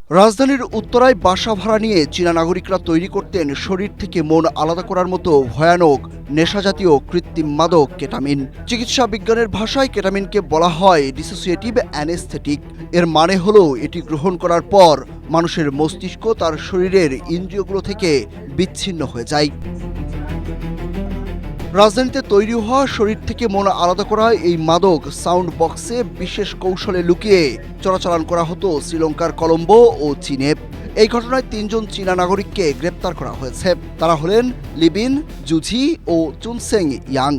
রাজধানীর উত্তরায় বাসা ভাড়া নিয়ে চীনা নাগরিকরা তৈরি করতেন শরীর থেকে মন আলাদা করার মতো ভয়ানক নেশাজাতীয় কৃত্রিম মাদক কেটামিন। চিকিৎসা বিজ্ঞানের ভাষায় কেটামিনকে বলা হয় ডিসোসিয়েটিভ অ্যানেস্থেটিক। এর মানে হলো এটি গ্রহণ করার পর মানুষের মস্তিষ্ক তার শরীরের ইন্দ্রিয়গুলো থেকে বিচ্ছিন্ন হয়ে যায়। রাজধানীতে তৈরি হওয়া শরীর থেকে মন আলাদা করা এই মাদক সাউন্ড বক্সে বিশেষ কৌশলে লুকিয়ে চোরাচালান করা হতো শ্রীলঙ্কার কলম্বো ও চীনে। এই ঘটনায় ৩ জন চীনা নাগরিককে গ্রেপ্তার করা হয়েছে। তারা হলেন লিবিন, জুঝি ও চুনসেং ইয়াং।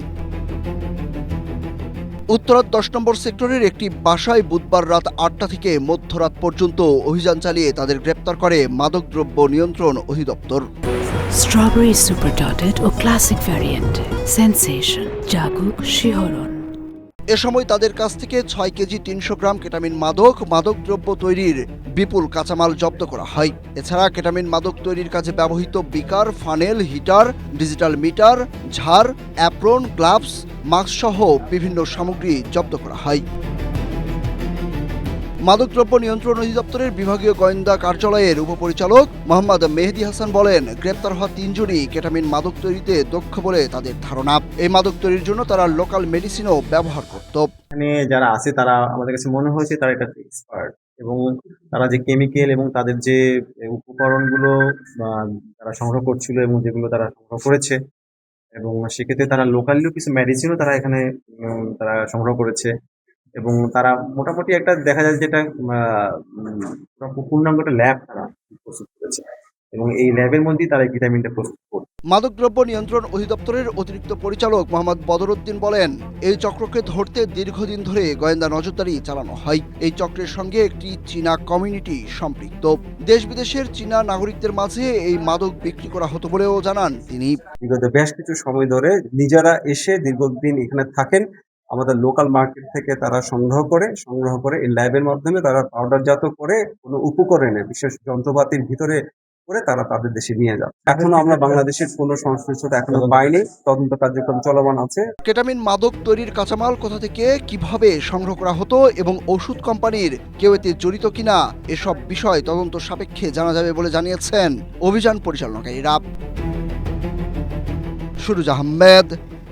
উত্তরার ১০ নম্বর সেক্টরের একটি বাসায় বুধবার রাত ৮টা থেকে মধ্যরাত পর্যন্ত অভিযান চালিয়ে তাদের গ্রেপ্তার করে মাদকদ্রব্য নিয়ন্ত্রণ অধিদপ্তর। স্ট্রবেরি সুপার ডটেড ও ক্লাসিক ভ্যারিয়েন্টে সেন্সেশন জাগুক শিহরণ। এ সময় তাদের কাছ থেকে ৬ কেজি ৩০০ গ্রাম কেটামিন মাদকদ্রব্য তৈরির বিপুল কাঁচামাল জব্দ করা হয়। এছাড়া কেটামিন মাদক তৈরির কাজে ব্যবহৃত বিকার, ফানেল, হিটার, ডিজিটাল মিটার, ঝাড়, অ্যাপ্রন, গ্লাভস, মাস্ক সহ বিভিন্ন সামগ্রী জব্দ করা হয়। মাদকদ্রব্য নিয়ন্ত্রণ অধিদপ্তরের বিভাগীয় গোয়েন্দা কার্যালয়ের উপপরিচালক মোহাম্মদ মেহেদী হাসান বলেন, গ্রেপ্তার হওয়া ৩ জনই কেটামিন মাদক তৈরিতে দক্ষ বলে তাদের ধারণা। এই মাদক তৈরির জন্য তারা লোকাল মেডিসিনও ব্যবহার করত। এখানে যারা আছে তারা আমাদের কাছে মনে হয়েছে তারা এটা এক্সপার্ট, এবং তারা যে কেমিক্যাল এবং তাদের যে উপকরণগুলো তারা সংগ্রহ করছিল এবং যেগুলো তারা সংগ্রহ করেছে, এবং সেক্ষেত্রে তারা লোকালিও কিছু মেডিসিনও তারা এখানে তারা সংগ্রহ করেছে, এবং তারা মোটামুটি একটা দেখা যায় যেটা পূর্ণাঙ্গ একটা ল্যাব তারা প্রস্তুত করেছে, এবং এই ল্যাবের মধ্যেই তারা এই ভিটামিনটা প্রস্তুত করছে। মাদকদ্রব্য নিয়ন্ত্রণ অধিদপ্তরের অতিরিক্ত পরিচালক মোহাম্মদ বদরউদ্দিন বলেন, এই চক্রকে ধরতে দীর্ঘদিন ধরে গোয়েন্দা নজরদারি চালানো হয়। এই চক্রের সঙ্গে একটি চীনা কমিউনিটি সম্পৃক্ত। দেশ বিদেশের চীনা নাগরিকদের মাঝে এই মাদক বিক্রি করা হতো বলেও জানান তিনি। বিগত বেশ কিছু সময় ধরে নিজেরা এসে দীর্ঘদিন এখানে থাকেন, আমাদের লোকাল মার্কেট থেকে তারা সংগ্রহ করে এই ল্যাবের মাধ্যমে তারা পাউডারজাত করে কোনো উপকরণে বিশেষ যন্ত্রপাতির ভিতরে করে তারা তাদের দেশে নিয়ে যায়। এখনো আমরা বাংলাদেশের কোনো সংশ্লিষ্টতা এখনো পাইনি, তদন্ত কার্যক্রম চলমান আছে। কেটামিন মাদক তৈরির কাঁচামাল কোথা থেকে কিভাবে সংগ্রহ করা হতো এবং ওষুধ কোম্পানির কেউ এতে জড়িত কিনা এসব বিষয় তদন্ত সাপেক্ষে জানা যাবে বলে জানিয়েছেন অভিযান পরিচালনাকারীরা। Suruj Ahmed,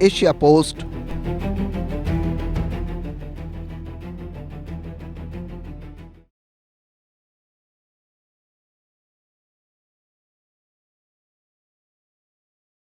Asia post.